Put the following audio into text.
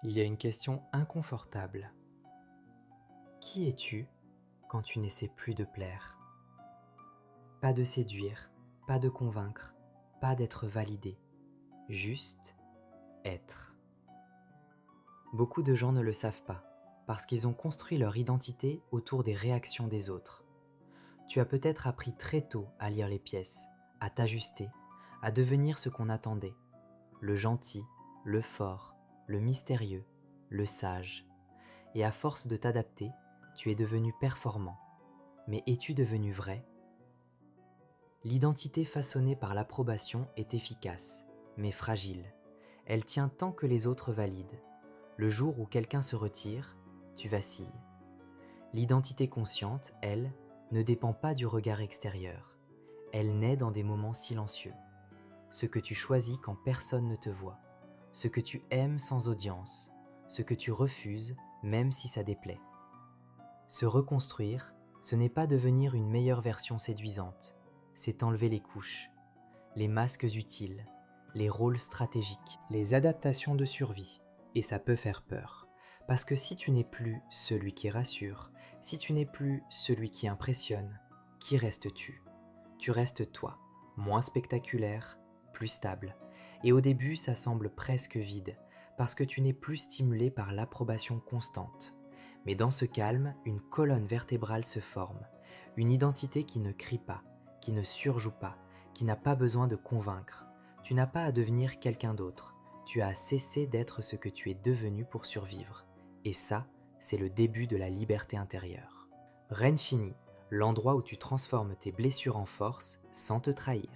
Il y a une question inconfortable. Qui es-tu quand tu n'essaies plus de plaire? Pas de séduire, pas de convaincre, pas d'être validé, juste être. Beaucoup de gens ne le savent pas, parce qu'ils ont construit leur identité autour des réactions des autres. Tu as peut-être appris très tôt à lire les pièces, à t'ajuster, à devenir ce qu'on attendait, le gentil, le fort, le mystérieux, le sage. Et à force de t'adapter, tu es devenu performant. Mais es-tu devenu vrai? L'identité façonnée par l'approbation est efficace, mais fragile. Elle tient tant que les autres valident. Le jour où quelqu'un se retire, tu vacilles. L'identité consciente, elle, ne dépend pas du regard extérieur. Elle naît dans des moments silencieux. Ce que tu choisis quand personne ne te voit. Ce que tu aimes sans audience. Ce que tu refuses même si ça déplaît. Se reconstruire, ce n'est pas devenir une meilleure version séduisante, c'est enlever les couches, les masques utiles, les rôles stratégiques, les adaptations de survie. Et ça peut faire peur, parce que si tu n'es plus celui qui rassure, si tu n'es plus celui qui impressionne, qui restes-tu? Tu restes toi, moins spectaculaire, plus stable. Et au début, ça semble presque vide, parce que tu n'es plus stimulé par l'approbation constante. Mais dans ce calme, une colonne vertébrale se forme, une identité qui ne crie pas, qui ne surjoue pas, qui n'a pas besoin de convaincre. Tu n'as pas à devenir quelqu'un d'autre, tu as à cesser d'être ce que tu es devenu pour survivre. Et ça, c'est le début de la liberté intérieure. Renshini, l'endroit où tu transformes tes blessures en force sans te trahir.